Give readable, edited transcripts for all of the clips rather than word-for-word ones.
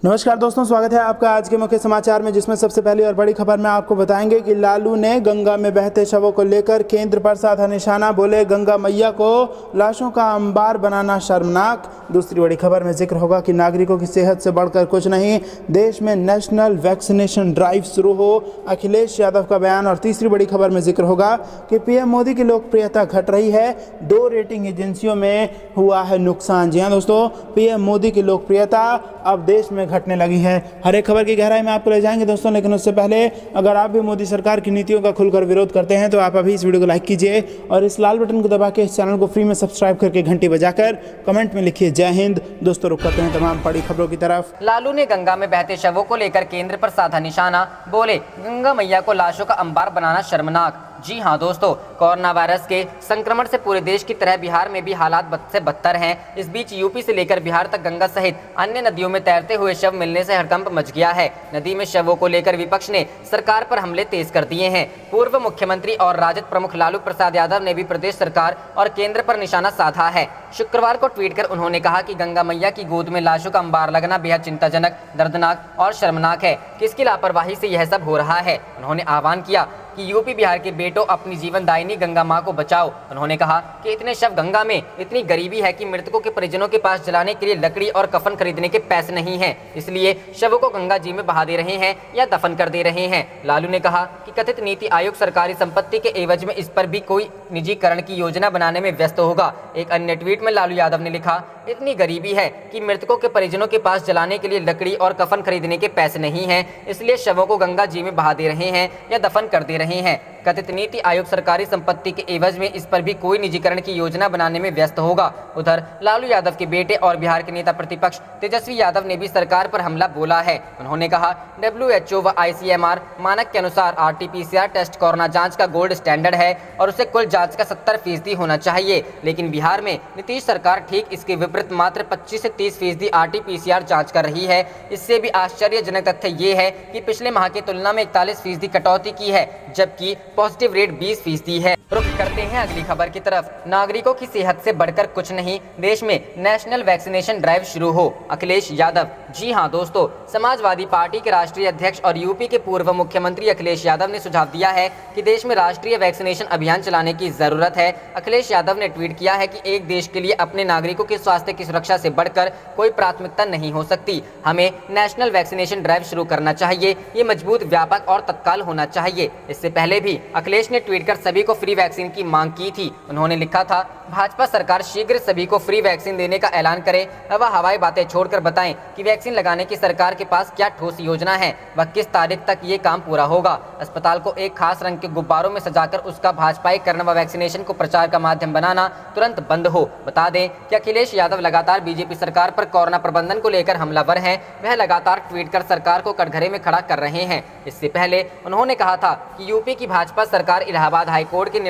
नमस्कार दोस्तों, स्वागत है आपका आज के मुख्य समाचार में, जिसमें सबसे पहली और बड़ी खबर में आपको बताएंगे कि लालू ने गंगा में बहते शवों को लेकर केंद्र पर साधा निशाना। बोले, गंगा मैया को लाशों का अंबार बनाना शर्मनाक। दूसरी बड़ी खबर में जिक्र होगा कि नागरिकों की सेहत से बढ़कर कुछ नहीं, देश में नेशनल वैक्सीनेशन ड्राइव शुरू हो, अखिलेश यादव का बयान। और तीसरी बड़ी खबर में जिक्र होगा कि पीएम मोदी की लोकप्रियता घट रही है, 2 रेटिंग एजेंसियों में हुआ है नुकसान। जी हाँ दोस्तों, पीएम मोदी की लोकप्रियता अब देश में घटने लगी है। हर एक खबर की गहराई में आपको ले जाएंगे दोस्तों, लेकिन उससे पहले अगर आप भी मोदी सरकार की नीतियों का खुलकर विरोध करते हैं तो आप अभी इस वीडियो को लाइक कीजिए और इस लाल बटन को दबा के इस चैनल को फ्री में सब्सक्राइब करके घंटी बजाकर कमेंट में लिखिए जय हिंद। दोस्तों, रुक करते हैं तमाम बड़ी खबरों की तरफ। लालू ने गंगा में बहते शवों को लेकर केंद्र पर साधा निशाना। बोले, गंगा मैया को लाशों का अंबार बनाना शर्मनाक। जी हां दोस्तों, कोरोना वायरस के संक्रमण से पूरे देश की तरह बिहार में भी हालात बद से बदतर हैं। इस बीच यूपी से लेकर बिहार तक गंगा सहित अन्य नदियों में तैरते हुए शव मिलने से हड़कंप मच गया है। नदी में शवों को लेकर विपक्ष ने सरकार पर हमले तेज कर दिए हैं। पूर्व मुख्यमंत्री और राजद प्रमुख लालू प्रसाद यादव ने भी प्रदेश सरकार और केंद्र पर निशाना साधा है। शुक्रवार को ट्वीट कर उन्होंने कहा कि गंगा मैया की गोद में लाशों का अंबार लगना बेहद चिंताजनक, दर्दनाक और शर्मनाक है। किसकी लापरवाही से यह सब हो रहा है। उन्होंने आह्वान किया कि यूपी बिहार के बेटों, अपनी जीवनदायिनी गंगा मां को बचाओ। उन्होंने कहा कि इतने शव गंगा में, इतनी गरीबी है कि मृतकों के परिजनों के पास जलाने के लिए लकड़ी और कफन खरीदने के पैसे नहीं हैं, इसलिए शवों को गंगा जी में बहा दे रहे हैं या दफन कर दे रहे हैं। लालू ने कहा कि कथित नीति आयोग सरकारी संपत्ति के एवज में इस पर भी कोई निजीकरण की योजना बनाने में व्यस्त होगा। एक अन्य ट्वीट में लालू यादव ने लिखा, इतनी गरीबी है कि मृतकों के परिजनों के पास जलाने के लिए लकड़ी और कफन खरीदने के पैसे नहीं हैं, इसलिए शवों को गंगा जी में बहा दे रहे हैं या दफन कर दे रहे हैं। कथित नीति आयोग सरकारी संपत्ति के एवज में इस पर भी कोई निजीकरण की योजना बनाने में व्यस्त होगा। उधर लालू यादव के बेटे और बिहार के नेता प्रतिपक्ष तेजस्वी यादव ने भी सरकार पर हमला बोला है। उन्होंने कहा, WHO व ICMR मानक के अनुसार RT-PCR टेस्ट कोरोना जांच का गोल्ड स्टैंडर्ड है और उसे कुल जांच का 70% होना चाहिए, लेकिन बिहार में नीतीश सरकार ठीक इसके विपरीत मात्र 25 से 30% RT-PCR जांच कर रही है। इससे भी आश्चर्यजनक तथ्य ये है कि पिछले माह की तुलना में 41% कटौती की है, जबकि पॉजिटिव रेट 20% है। रुख करते हैं अगली खबर की तरफ। नागरिकों की सेहत से बढ़कर कुछ नहीं, देश में नेशनल वैक्सीनेशन ड्राइव शुरू हो, अखिलेश यादव। जी हां दोस्तों, समाजवादी पार्टी के राष्ट्रीय अध्यक्ष और यूपी के पूर्व मुख्यमंत्री अखिलेश यादव ने सुझाव दिया है कि देश में राष्ट्रीय वैक्सीनेशन अभियान चलाने की जरूरत है। अखिलेश यादव ने ट्वीट किया है कि एक देश के लिए अपने नागरिकों के स्वास्थ्य की सुरक्षा से बढ़कर कोई प्राथमिकता नहीं हो सकती। हमें नेशनल वैक्सीनेशन ड्राइव शुरू करना चाहिए। ये मजबूत, व्यापक और तत्काल होना चाहिए। इससे पहले भी अखिलेश ने ट्वीट कर सभी को फ्री वैक्सीन की मांग की थी। उन्होंने लिखा था, भाजपा सरकार शीघ्र सभी को फ्री वैक्सीन देने का ऐलान करे। अब वह हवाई बातें छोड़कर बताएं कि वैक्सीन लगाने की सरकार के पास क्या ठोस योजना है, वह किस तारीख तक ये काम पूरा होगा। अस्पताल को एक खास रंग के गुब्बारों में सजाकर उसका भाजपाईकरण व वैक्सीनेशन को प्रचार का माध्यम बनाना तुरंत बंद हो। बता दें कि अखिलेश यादव लगातार बीजेपी सरकार पर कोरोना प्रबंधन को लेकर हमलावर हैं। वह लगातार ट्वीट कर सरकार को कटघरे में खड़ा कर रहे हैं। इससे पहले उन्होंने कहा था कि यूपी की भाजपा सरकार इलाहाबाद हाईकोर्ट के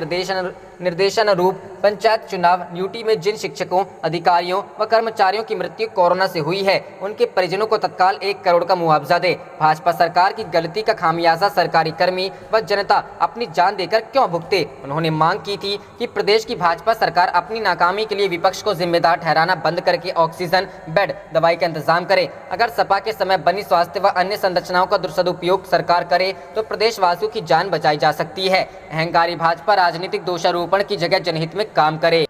निर्देशन रूप पंचायत चुनाव ड्यूटी में जिन शिक्षकों, अधिकारियों व कर्मचारियों की मृत्यु कोरोना से हुई है, उनके परिजनों को तत्काल 1 करोड़ का मुआवजा दे। भाजपा सरकार की गलती का खामियाजा सरकारी कर्मी व जनता अपनी जान देकर क्यों भुगते। उन्होंने मांग की थी कि प्रदेश की भाजपा सरकार अपनी नाकामी के लिए विपक्ष को जिम्मेदार ठहराना बंद करके ऑक्सीजन, बेड, दवाई का इंतजाम करे। अगर सपा के समय बनी स्वास्थ्य व अन्य संरचनाओं का दुरुपयोग सरकार करे तो प्रदेशवासियों की जान बचाई जा सकती है। अहंकारी भाजपा राजनीतिक दोषारोपण की जगह जनहित में काम करे।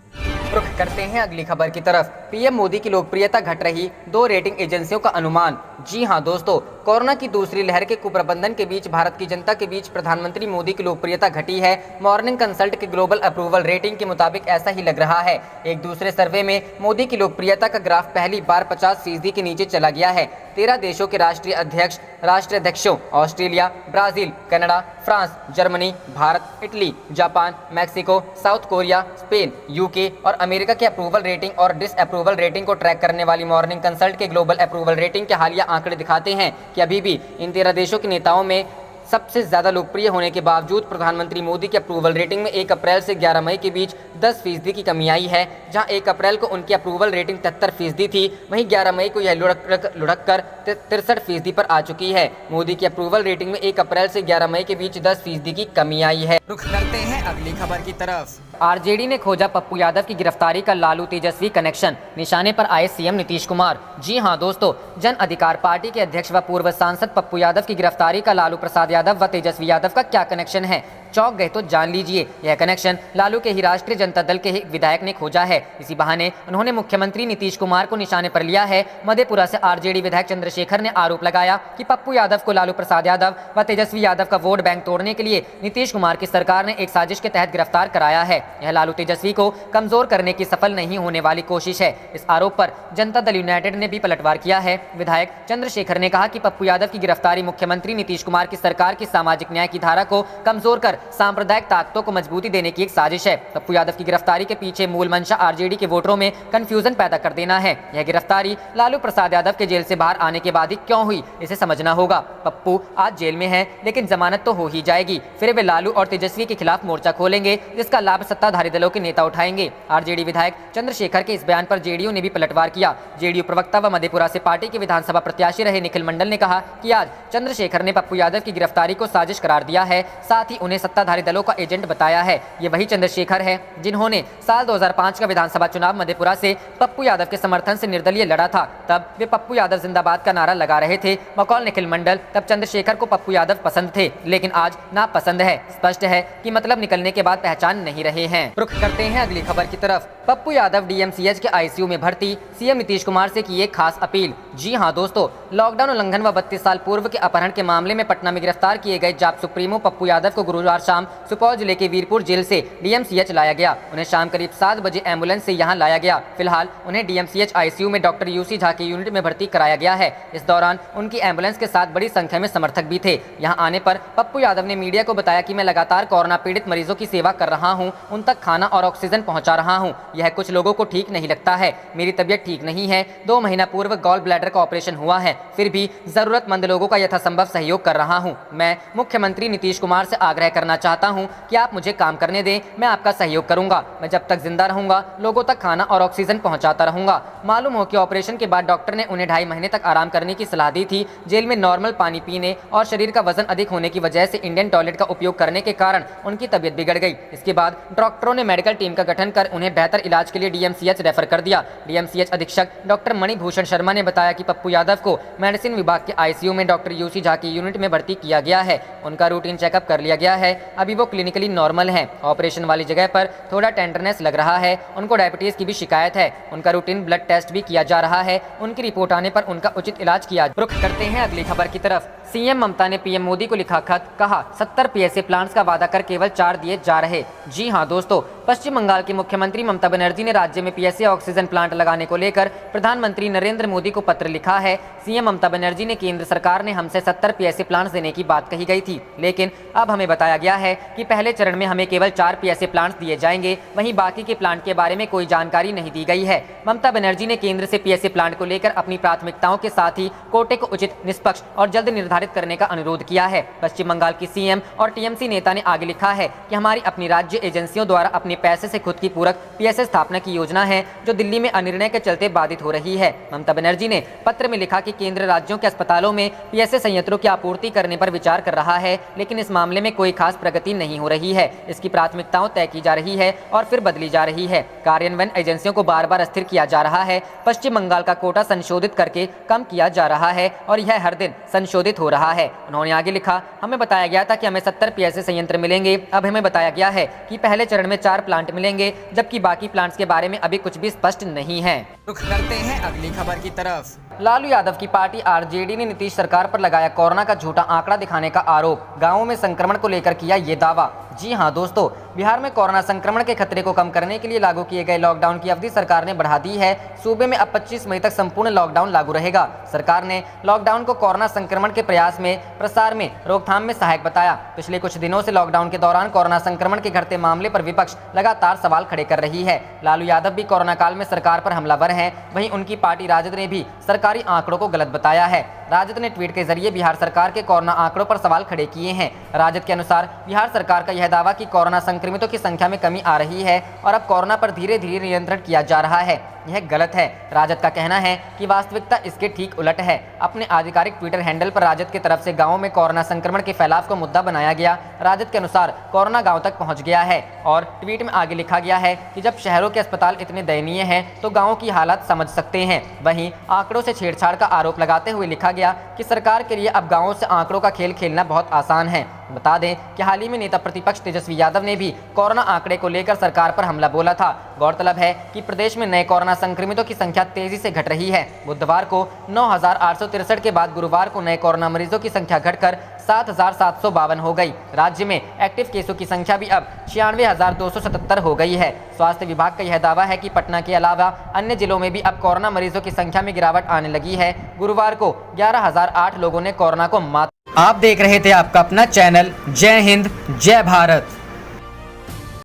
रुख करते हैं अगली खबर की तरफ। पीएम मोदी की लोकप्रियता घट रही, 2 रेटिंग एजेंसियों का अनुमान। जी हां दोस्तों, कोरोना की दूसरी लहर के कुप्रबंधन के बीच भारत की जनता के बीच प्रधानमंत्री मोदी की लोकप्रियता घटी है। मॉर्निंग कंसल्ट के ग्लोबल अप्रूवल रेटिंग के मुताबिक ऐसा ही लग रहा है। एक दूसरे सर्वे में मोदी की लोकप्रियता का ग्राफ पहली बार 50% के नीचे चला गया है। 13 देशों के राष्ट्राध्यक्षों Australia, Brazil, Canada, France, Germany, Bharat, Italy, Japan, Mexico, South Korea, Spain, UK और अमेरिका के अप्रूवल रेटिंग और डिसअप्रूवल रेटिंग को ट्रैक करने वाली मॉर्निंग कंसल्ट के ग्लोबल अप्रूवल रेटिंग के हालिया आंकड़े दिखाते हैं कि अभी भी इन 13 देशों के नेताओं में सबसे ज्यादा लोकप्रिय होने के बावजूद प्रधानमंत्री मोदी के अप्रूवल रेटिंग में 1 अप्रैल से 11 मई के बीच 10% की कमी आई है। जहां 1 अप्रैल को उनकी अप्रूवल रेटिंग 73% थी, वहीं 11 मई को यह लुढ़क कर 63% पर आ चुकी है। मोदी की अप्रूवल रेटिंग में 1 अप्रैल से 11 मई के बीच 10% की कमी आई है। रुख करते हैं अगली खबर की तरफ। आरजेडी ने खोजा पप्पू यादव की गिरफ्तारी का लालू तेजस्वी कनेक्शन, निशाने पर आए सीएम नीतीश कुमार। जी हां दोस्तों, जन अधिकार पार्टी के अध्यक्ष व पूर्व सांसद पप्पू यादव की गिरफ्तारी का लालू प्रसाद यादव व तेजस्वी यादव का क्या कनेक्शन है? चौंक गए तो जान लीजिए। यह कनेक्शन लालू के ही राष्ट्रीय जनता दल के ही विधायक ने खोजा है। इसी बहाने उन्होंने मुख्यमंत्री नीतीश कुमार को निशाने पर लिया है। मधेपुरा से आरजेडी विधायक चंद्रशेखर ने आरोप लगाया कि पप्पू यादव को लालू प्रसाद यादव व तेजस्वी यादव का वोट बैंक तोड़ने के लिए नीतीश कुमार की सरकार ने एक साजिश के तहत गिरफ्तार कराया है। यह लालू तेजस्वी को कमजोर करने की सफल नहीं होने वाली कोशिश है। इस आरोप पर जनता दल यूनाइटेड ने भी पलटवार किया है। विधायक चंद्रशेखर ने कहा कि पप्पू यादव की गिरफ्तारी मुख्यमंत्री नीतीश कुमार की सरकार की सामाजिक न्याय की धारा को कमजोर कर सांप्रदायिक ताकतों को मजबूती देने की एक साजिश है। पप्पू यादव की गिरफ्तारी के पीछे मूल मंशा आरजेडी के वोटरों में कंफ्यूजन पैदा कर देना है। यह गिरफ्तारी लालू प्रसाद यादव के जेल से बाहर आने के बाद ही क्यों हुई, इसे समझना होगा। पप्पू आज जेल में है, लेकिन जमानत तो हो ही जाएगी। फिर वे लालू और तेजस्वी के खिलाफ मोर्चा खोलेंगे, जिसका लाभ सत्ताधारी दलों के नेता उठाएंगे। आरजेडी विधायक चंद्रशेखर के इस बयान पर जेडीयू ने भी पलटवार किया। जेडीयू प्रवक्ता व मधेपुरा से पार्टी के विधानसभा प्रत्याशी रहे निखिल मंडल ने कहा कि आज चंद्रशेखर ने पप्पू यादव की गिरफ्तारी को साजिश करार दिया है, साथ ही उन्हें सत्ताधारी दलों का एजेंट बताया है। ये वही चंद्रशेखर है जिन्होंने साल 2005 का विधानसभा चुनाव मधेपुरा से पप्पू यादव के समर्थन से निर्दलीय लड़ा था। तब वे पप्पू यादव जिंदाबाद का नारा लगा रहे थे। बकौल निखिल मंडल, तब चंद्रशेखर को पप्पू यादव पसंद थे, लेकिन आज नापसंद है। स्पष्ट है कि मतलब निकलने के बाद पहचान नहीं रहे हैं। रुख करते हैं अगली खबर की तरफ। पप्पू यादव डीएमसीएच के आईसीयू में भर्ती, सीएम नीतीश कुमार से की एक खास अपील। जी हां दोस्तों, लॉकडाउन उल्लंघन व 32 साल पूर्व के अपहरण के मामले में पटना में गिरफ्तार किए गए जाप सुप्रीमो पप्पू यादव को गुरुवार शाम सुपौल जिले के वीरपुर जेल से डीएमसीएच लाया गया। उन्हें शाम करीब 7 बजे एम्बुलेंस से यहां लाया गया। फिलहाल उन्हें डीएमसीएच आईसीयू में डॉक्टर यूसी झा के यूनिट में भर्ती कराया गया है। इस दौरान उनकी एम्बुलेंस के साथ बड़ी संख्या में समर्थक भी थे। यहां आने पर पप्पू यादव ने मीडिया को बताया कि मैं लगातार कोरोना पीड़ित मरीजों की सेवा कर रहा हूं, उन तक खाना और ऑक्सीजन पहुंचा रहा हूं। यह कुछ लोगों को ठीक नहीं लगता है। मेरी तबीयत ठीक नहीं है। 2 महीना पूर्व गॉल ब्लैडर का ऑपरेशन हुआ है, फिर भी जरूरतमंद लोगों का यथासंभव सहयोग कर रहा हूं। मैं मुख्यमंत्री नीतीश कुमार से आग्रह करना चाहता हूं कि आप मुझे काम करने दें, मैं आपका सहयोग करूंगा। मैं जब तक जिंदा रहूंगा लोगों तक खाना और ऑक्सीजन पहुंचाता रहूंगा। मालूम हो कि ऑपरेशन के बाद डॉक्टर ने उन्हें 2.5 महीने तक आराम करने की सलाह दी थी। जेल में नॉर्मल पानी पीने और शरीर का वजन अधिक होने की वजह से इंडियन टॉयलेट का उपयोग करने के कारण उनकी तबीयत बिगड़ गई। इसके बाद डॉक्टरों ने मेडिकल टीम का गठन कर उन्हें बेहतर इलाज के लिए डीएमसीएच रेफर कर दिया। डीएमसीएच अधीक्षक डॉक्टर मणिभूषण शर्मा ने बताया कि पप्पू यादव को मेडिसिन विभाग के आईसीयू में डॉक्टर यूसी झा की यूनिट में भर्ती किया गया है। उनका रूटीन चेकअप कर लिया गया है। अभी वो क्लिनिकली नॉर्मल है। ऑपरेशन वाली जगह पर थोड़ा टेंडरनेस लग रहा है। उनको डायबिटीज की भी शिकायत है। उनका रूटीन ब्लड टेस्ट भी किया जा रहा है। उनकी रिपोर्ट आने पर उनका उचित इलाज किया। रुख करते हैं अगली खबर की तरफ। सीएम ममता ने पीएम मोदी को लिखा खत, कहा 70 पीएसए प्लांट्स का वादा कर केवल 4 दिए जा रहे। जी हां दोस्तों, पश्चिम बंगाल की मुख्यमंत्री ममता बनर्जी ने राज्य में पीएसए ऑक्सीजन प्लांट लगाने को लेकर प्रधानमंत्री नरेंद्र मोदी को पत्र लिखा है। सीएम ममता बनर्जी ने केंद्र सरकार ने हमसे 70 पीएसए प्लांट्स देने की बात कही गई थी, लेकिन अब हमें बताया गया है कि पहले चरण में हमें केवल 4 पीएसए प्लांट्स दिए जाएंगे। वहीं बाकी के प्लांट के बारे में कोई जानकारी नहीं दी गई है। ममता बनर्जी ने केंद्र से पीएसए प्लांट को लेकर अपनी प्राथमिकताओं के साथ ही कोटे को उचित, निष्पक्ष और जल्द निर्धारित करने का अनुरोध किया है। पश्चिम बंगाल की सीएम और टीएमसी नेता ने आगे लिखा है कि हमारी अपनी राज्य एजेंसियों द्वारा अपने पैसे से खुद की पूरक पीएसए स्थापना की योजना है, जो दिल्ली में अनिर्णय के चलते बाधित हो रही है। ममता बनर्जी ने पत्र में लिखा कि केंद्र राज्यों के अस्पतालों में पीएसए संयंत्रों की आपूर्ति करने पर विचार कर रहा है, लेकिन इस मामले में कोई खास प्रगति नहीं हो रही है। इसकी प्राथमिकताओं तय की जा रही है और फिर बदली जा रही है। कार्यान्वयन एजेंसियों को बार बार अस्थिर किया जा रहा है। पश्चिम बंगाल का कोटा संशोधित करके कम किया जा रहा है और यह हर दिन संशोधित हो रहा है। उन्होंने आगे लिखा, हमें बताया गया था कि हमें 70 पीएसए संयंत्र मिलेंगे। अब हमें बताया गया है कि पहले चरण में 4 प्लांट मिलेंगे, जबकि बाकी प्लांट्स के बारे में अभी कुछ भी स्पष्ट नहीं है। रुख करते हैं अगली खबर की तरफ। लालू यादव की पार्टी आरजेडी ने नीतीश सरकार पर लगाया कोरोना का झूठा आंकड़ा दिखाने का आरोप। गांवों में संक्रमण को लेकर किया ये दावा। जी हां दोस्तों, बिहार में कोरोना संक्रमण के खतरे को कम करने के लिए लागू किए गए लॉकडाउन की अवधि सरकार ने बढ़ा दी है। सूबे में अब 25 मई तक संपूर्ण लॉकडाउन लागू रहेगा। सरकार ने लॉकडाउन को कोरोना संक्रमण के प्रयास में, प्रसार में, रोकथाम में सहायक बताया। पिछले कुछ दिनों से लॉकडाउन के दौरान कोरोना संक्रमण के घटते मामले पर विपक्ष लगातार सवाल खड़े कर रही है। लालू यादव भी कोरोना काल में सरकार पर हमलावर हैं। वहीं उनकी पार्टी राजद ने भी सरकारी आंकड़ों को गलत बताया है। राजद ने ट्वीट के जरिए बिहार सरकार के कोरोना आंकड़ों पर सवाल खड़े किए हैं। राजद के अनुसार बिहार सरकार का यह दावा कि कोरोना संक्रमितों की संख्या में कमी आ रही है और अब कोरोना पर धीरे धीरे नियंत्रण किया जा रहा है, यह गलत है। राजद का कहना है कि वास्तविकता इसके ठीक उलट है। अपने आधिकारिक ट्विटर हैंडल पर राजद की तरफ से गाँवों में कोरोना संक्रमण के फैलाव को मुद्दा बनाया गया। राजद के अनुसार कोरोना गाँव तक पहुँच गया है और ट्वीट में आगे लिखा गया है कि जब शहरों के अस्पताल इतने दयनीय हैं तो गाँवों की हालत समझ सकते हैं। वहीं आंकड़ों से छेड़छाड़ का आरोप लगाते हुए लिखा गया कि सरकार के लिए अब गाँवों से आंकड़ों का खेल खेलना बहुत आसान है। बता दें कि हाल ही में नेता प्रतिपक्ष तेजस्वी यादव ने भी कोरोना आंकड़े को लेकर सरकार पर हमला बोला था। गौरतलब है कि प्रदेश में नए कोरोना संक्रमितों की संख्या तेजी से घट रही है। बुधवार को 9,863 के बाद गुरुवार को नए कोरोना मरीजों की संख्या घटकर 7,752 हो गई। राज्य में एक्टिव केसों की संख्या भी अब 96,277 हो गई है। स्वास्थ्य विभाग का यह दावा है कि पटना के अलावा अन्य जिलों में भी अब कोरोना मरीजों की संख्या में गिरावट आने लगी है। गुरुवार को 11,008 लोगों ने कोरोना को मात। आप देख रहे थे आपका अपना चैनल जय हिंद जय भारत।